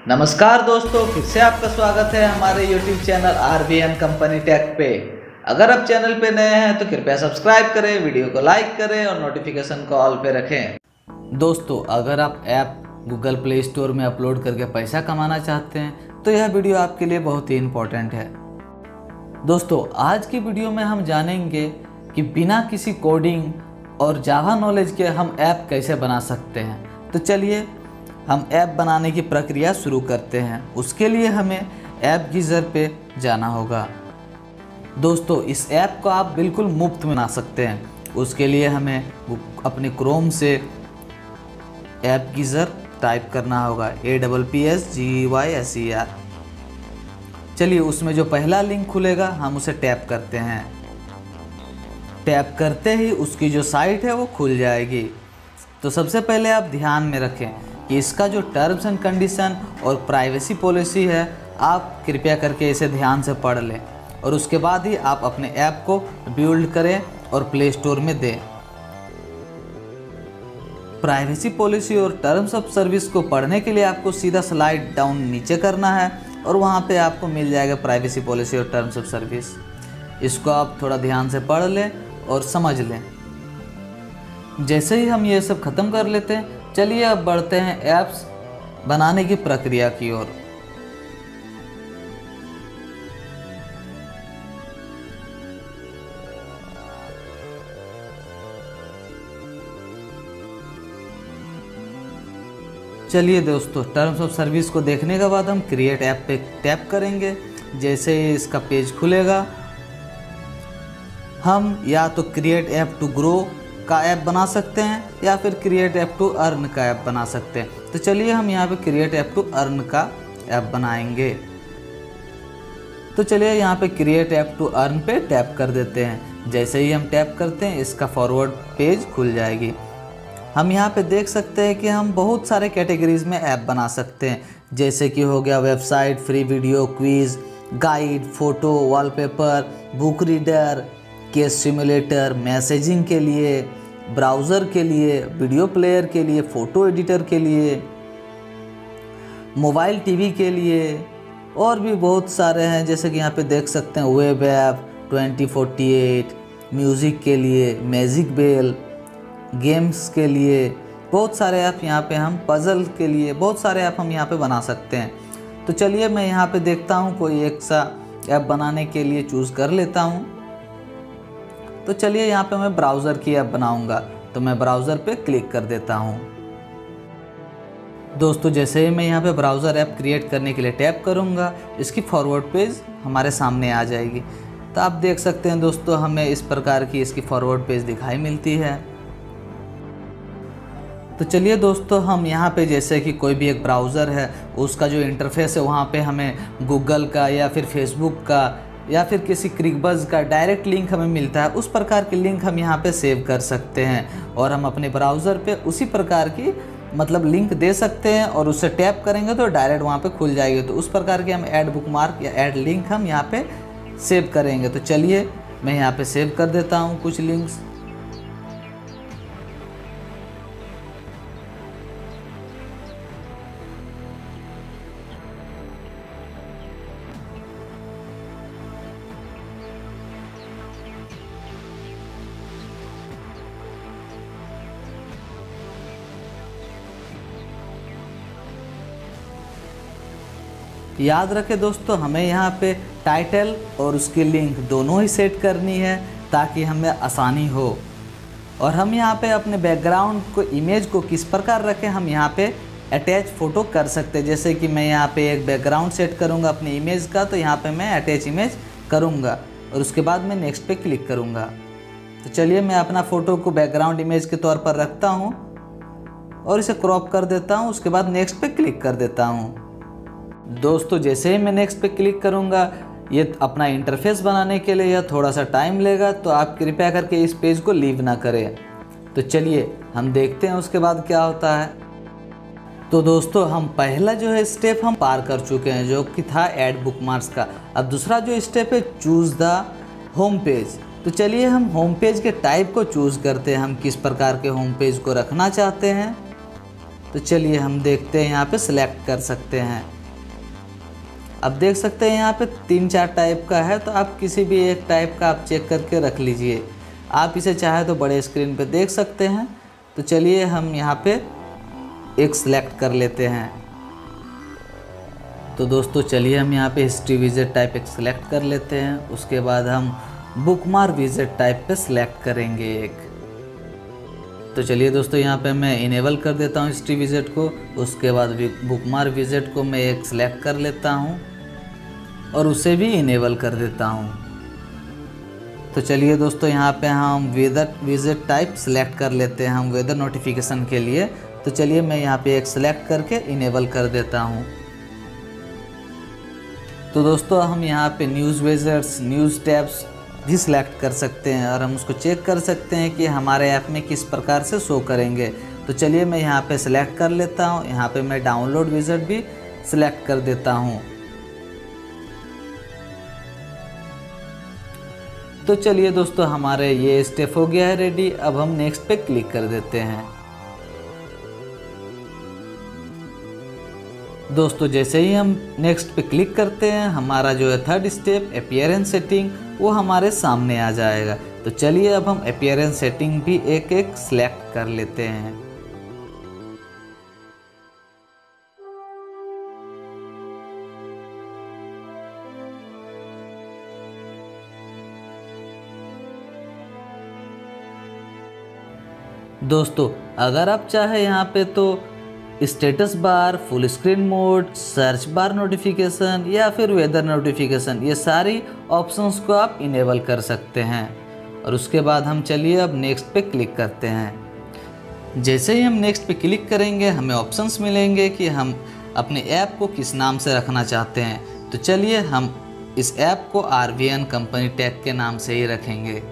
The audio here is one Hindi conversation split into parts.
नमस्कार दोस्तों, फिर से आपका स्वागत है हमारे YouTube channel RVN company tech पे। अगर आप चैनल पे नए हैं तो कृपया सब्सक्राइब करें, वीडियो को लाइक करें और नोटिफिकेशन को ऑल पे रखें। दोस्तों, अगर आप ऐप गूगल प्ले स्टोर में अपलोड करके पैसा कमाना चाहते हैं तो यह वीडियो आपके लिए बहुत ही इम्पोर्टेंट है। दोस्तों, आज की वीडियो में हम जानेंगे कि बिना किसी कोडिंग और जावा नॉलेज के हम ऐप कैसे बना सकते हैं। तो चलिए हम ऐप बनाने की प्रक्रिया शुरू करते हैं। उसके लिए हमें ऐप गीज़र पे जाना होगा। दोस्तों, इस ऐप को आप बिल्कुल मुफ्त में बना सकते हैं। उसके लिए हमें अपने क्रोम से ऐप गीज़र टाइप करना होगा, APPSGEYSER। चलिए, उसमें जो पहला लिंक खुलेगा हम उसे टैप करते हैं। टैप करते ही उसकी जो साइट है वो खुल जाएगी। तो सबसे पहले आप ध्यान में रखें कि इसका जो टर्म्स एंड कंडीशन और प्राइवेसी पॉलिसी है, आप कृपया करके इसे ध्यान से पढ़ लें और उसके बाद ही आप अपने ऐप को बिल्ड करें और प्ले स्टोर में दें। प्राइवेसी पॉलिसी और टर्म्स ऑफ सर्विस को पढ़ने के लिए आपको सीधा स्लाइड डाउन नीचे करना है और वहाँ पे आपको मिल जाएगा प्राइवेसी पॉलिसी और टर्म्स ऑफ सर्विस। इसको आप थोड़ा ध्यान से पढ़ लें और समझ लें। जैसे ही हम ये सब ख़त्म कर लेते हैं, चलिए अब बढ़ते हैं ऐप्स बनाने की प्रक्रिया की ओर। चलिए दोस्तों, टर्म्स ऑफ सर्विस को देखने के बाद हम क्रिएट ऐप पे टैप करेंगे। जैसे ही इसका पेज खुलेगा, हम या तो क्रिएट ऐप टू ग्रो का ऐप बना सकते हैं या फिर क्रिएट ऐप टू अर्न का ऐप बना सकते हैं। तो चलिए हम यहाँ पे क्रिएट ऐप टू अर्न का ऐप बनाएंगे। तो चलिए यहाँ पे क्रिएट ऐप टू अर्न पे टैप कर देते हैं। जैसे ही हम टैप करते हैं, इसका फॉरवर्ड पेज खुल जाएगी। हम यहाँ पे देख सकते हैं कि हम बहुत सारे कैटेगरीज में ऐप बना सकते हैं, जैसे कि हो गया website, free video, quiz, guide, photo, wallpaper, book reader, case simulator, messaging के लिए, ब्राउज़र के लिए, वीडियो प्लेयर के लिए, फ़ोटो एडिटर के लिए, मोबाइल टीवी के लिए, और भी बहुत सारे हैं। जैसे कि यहाँ पे देख सकते हैं वेब ऐप, 2048, म्यूज़िक के लिए, मैजिक बेल, गेम्स के लिए, बहुत सारे ऐप यहाँ पे हम, पज़ल के लिए बहुत सारे ऐप हम यहाँ पे बना सकते हैं। तो चलिए मैं यहाँ पे देखता हूँ, कोई एक सा ऐप बनाने के लिए चूज़ कर लेता हूँ। तो चलिए यहाँ पे मैं ब्राउज़र की ऐप बनाऊंगा, तो मैं ब्राउज़र पे क्लिक कर देता हूँ। दोस्तों, जैसे ही मैं यहाँ पे ब्राउज़र ऐप क्रिएट करने के लिए टैप करूँगा, इसकी फॉरवर्ड पेज हमारे सामने आ जाएगी। तो आप देख सकते हैं दोस्तों, हमें इस प्रकार की इसकी फॉरवर्ड पेज दिखाई मिलती है। तो चलिए दोस्तों, हम यहाँ पे जैसे कि कोई भी एक ब्राउज़र है, उसका जो इंटरफेस है वहाँ पे हमें गूगल का या फिर फेसबुक का या फिर किसी क्रिकबज़ का डायरेक्ट लिंक हमें मिलता है, उस प्रकार की लिंक हम यहाँ पे सेव कर सकते हैं और हम अपने ब्राउज़र पे उसी प्रकार की लिंक दे सकते हैं और उससे टैप करेंगे तो डायरेक्ट वहाँ पे खुल जाएगी। तो उस प्रकार के हम ऐड बुकमार्क या ऐड लिंक हम यहाँ पे सेव करेंगे। तो चलिए मैं यहाँ पे सेव कर देता हूँ कुछ लिंक्स। याद रखें दोस्तों, हमें यहाँ पे टाइटल और उसकी लिंक दोनों ही सेट करनी है ताकि हमें आसानी हो। और हम यहाँ पे अपने बैकग्राउंड को, इमेज को किस प्रकार रखें, हम यहाँ पे अटैच फ़ोटो कर सकते हैं। जैसे कि मैं यहाँ पे एक बैकग्राउंड सेट करूँगा अपनी इमेज का, तो यहाँ पे मैं अटैच इमेज करूँगा और उसके बाद मैं नेक्स्ट पे क्लिक करूँगा। तो चलिए मैं अपना फ़ोटो को बैकग्राउंड इमेज के तौर पर रखता हूँ और इसे क्रॉप कर देता हूँ। उसके बाद नेक्स्ट पे क्लिक कर देता हूँ। दोस्तों, जैसे ही मैं नेक्स्ट पे क्लिक करूंगा, ये अपना इंटरफेस बनाने के लिए यह थोड़ा सा टाइम लेगा, तो आप कृपया करके इस पेज को लीव ना करें। तो चलिए हम देखते हैं उसके बाद क्या होता है। तो दोस्तों, हम पहला जो है स्टेप हम पार कर चुके हैं, जो कि था ऐड बुकमार्क्स का। अब दूसरा जो स्टेप है, चूज़ द होम पेज। तो चलिए हम होम पेज के टाइप को चूज़ करते हैं, हम किस प्रकार के होम पेज को रखना चाहते हैं। तो चलिए हम देखते हैं, यहाँ पे सिलेक्ट कर सकते हैं। अब देख सकते हैं यहाँ पे 3-4 टाइप का है, तो आप किसी भी एक टाइप का आप चेक करके रख लीजिए। आप इसे चाहे तो बड़े स्क्रीन पे देख सकते हैं। तो चलिए हम यहाँ पे एक सिलेक्ट कर लेते हैं। तो दोस्तों चलिए हम यहाँ पे हिस्ट्री विजेट टाइप एक सिलेक्ट कर लेते हैं। उसके बाद हम बुकमार्क विजेट टाइप पे सिलेक्ट करेंगे एक। तो चलिए दोस्तों यहाँ पे मैं इनेबल कर देता हूँ हिस्ट्री विजेट को। उसके बाद बुकमार्क विजेट को मैं एक सिलेक्ट कर लेता हूँ और उसे भी इनेबल कर देता हूँ। तो चलिए दोस्तों यहाँ पे हम वेदर विजेट टाइप सिलेक्ट कर लेते हैं हम वेदर नोटिफिकेशन के लिए। तो चलिए मैं यहाँ पे एक सिलेक्ट करके इनेबल कर देता हूँ। तो दोस्तों हम यहाँ पे न्यूज़ विजेट्स, न्यूज़ टैब्स भी सिलेक्ट कर सकते हैं और हम उसको चेक कर सकते हैं कि हमारे ऐप में किस प्रकार से शो करेंगे। तो चलिए मैं यहाँ पे सिलेक्ट कर लेता हूँ। यहाँ पे मैं डाउनलोड विजेट भी सिलेक्ट कर देता हूँ। तो चलिए दोस्तों हमारे ये स्टेप हो गया है रेडी। अब हम नेक्स्ट पे क्लिक कर देते हैं। दोस्तों जैसे ही हम नेक्स्ट पे क्लिक करते हैं, हमारा जो है थर्ड स्टेप अपीयरेंस सेटिंग वो हमारे सामने आ जाएगा। तो चलिए अब हम अपीयरेंस सेटिंग भी एक एक सिलेक्ट कर लेते हैं। दोस्तों अगर आप चाहे यहाँ पे तो status bar, full screen mode, search bar notification या फिर वेदर नोटिफिकेशन, ये सारी ऑप्शंस को आप इनेबल कर सकते हैं। और उसके बाद हम चलिए अब नेक्स्ट पे क्लिक करते हैं। जैसे ही हम नेक्स्ट पे क्लिक करेंगे हमें ऑप्शंस मिलेंगे कि हम अपने ऐप को किस नाम से रखना चाहते हैं। तो चलिए हम इस ऐप को RVN कंपनी टैग के नाम से ही रखेंगे।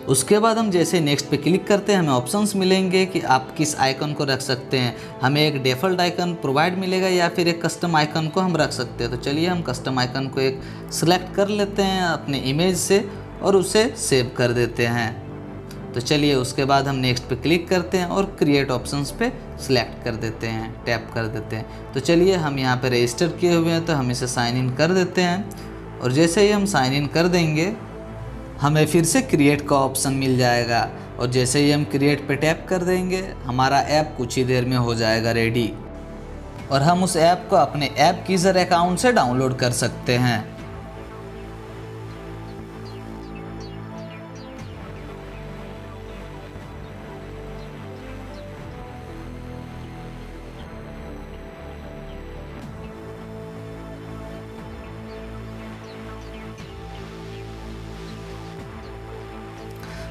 उसके बाद हम जैसे नेक्स्ट पे क्लिक करते हैं हमें ऑप्शंस मिलेंगे कि आप किस आइकन को रख सकते हैं। हमें एक डिफ़ॉल्ट आइकन प्रोवाइड मिलेगा या फिर एक कस्टम आइकन को हम रख सकते हैं। तो चलिए हम कस्टम आइकन को एक सिलेक्ट कर लेते हैं अपने इमेज से और उसे सेव कर देते हैं। तो चलिए उसके बाद हम नेक्स्ट पे क्लिक करते हैं और क्रिएट ऑप्शंस पे सिलेक्ट कर देते हैं, टैप कर देते हैं। तो चलिए हम यहाँ पे रजिस्टर किए हुए हैं तो हम इसे साइन इन कर देते हैं। और जैसे ही हम साइन इन कर देंगे हमें फिर से क्रिएट का ऑप्शन मिल जाएगा और जैसे ही हम क्रिएट पे टैप कर देंगे हमारा ऐप कुछ ही देर में हो जाएगा रेडी और हम उस ऐप को अपने ऐप गीजर अकाउंट से डाउनलोड कर सकते हैं।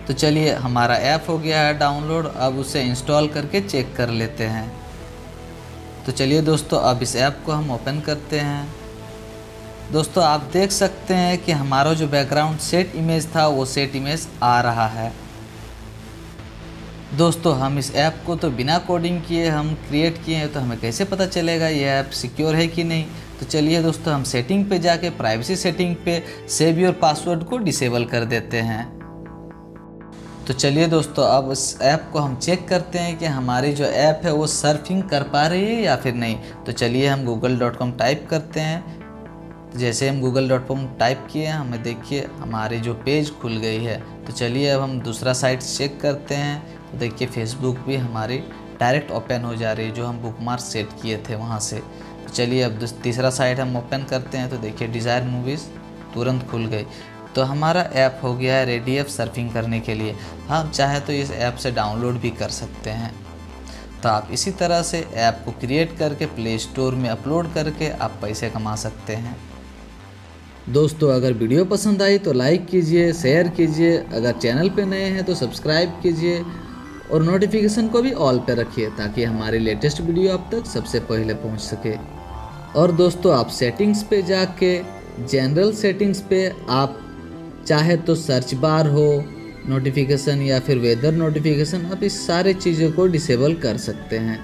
तो चलिए हमारा ऐप हो गया है डाउनलोड। अब उसे इंस्टॉल करके चेक कर लेते हैं। तो चलिए दोस्तों अब इस ऐप को हम ओपन करते हैं। दोस्तों आप देख सकते हैं कि हमारा जो बैकग्राउंड सेट इमेज था वो सेट इमेज आ रहा है। दोस्तों हम इस ऐप को तो बिना कोडिंग किए हम क्रिएट किए हैं, तो हमें कैसे पता चलेगा ये ऐप सिक्योर है कि नहीं। तो चलिए दोस्तों हम सेटिंग पे जाके प्राइवेसी सेटिंग पे सेव योर पासवर्ड को डिसेबल कर देते हैं। तो चलिए दोस्तों अब इस ऐप को हम चेक करते हैं कि हमारी जो ऐप है वो सर्फिंग कर पा रही है या फिर नहीं। तो चलिए हम google.com टाइप करते हैं। तो जैसे हम google.com टाइप किए हमें देखिए हमारी जो पेज खुल गई है। तो चलिए अब हम दूसरा साइट चेक करते हैं। तो देखिए फेसबुक भी हमारी डायरेक्ट ओपन हो जा रही है जो हम बुकमार्क सेट किए थे वहाँ से। तो चलिए अब तीसरा साइट हम ओपन करते हैं। तो देखिए डिज़ायर मूवीज़ तुरंत खुल गई। तो हमारा ऐप हो गया है रेडी ऐप सर्फिंग करने के लिए। हम चाहे तो इस ऐप से डाउनलोड भी कर सकते हैं। तो आप इसी तरह से ऐप को क्रिएट करके प्ले स्टोर में अपलोड करके आप पैसे कमा सकते हैं। दोस्तों अगर वीडियो पसंद आई तो लाइक कीजिए, शेयर कीजिए। अगर चैनल पे नए हैं तो सब्सक्राइब कीजिए और नोटिफिकेशन को भी ऑल पे रखिए ताकि हमारी लेटेस्ट वीडियो आप तक सबसे पहले पहुंच सके। और दोस्तों आप सेटिंग्स पे जाके जनरल सेटिंग्स पे आप चाहे तो सर्च बार हो, नोटिफिकेशन या फिर वेदर नोटिफिकेशन, आप इस सारे चीज़ों को डिसेबल कर सकते हैं।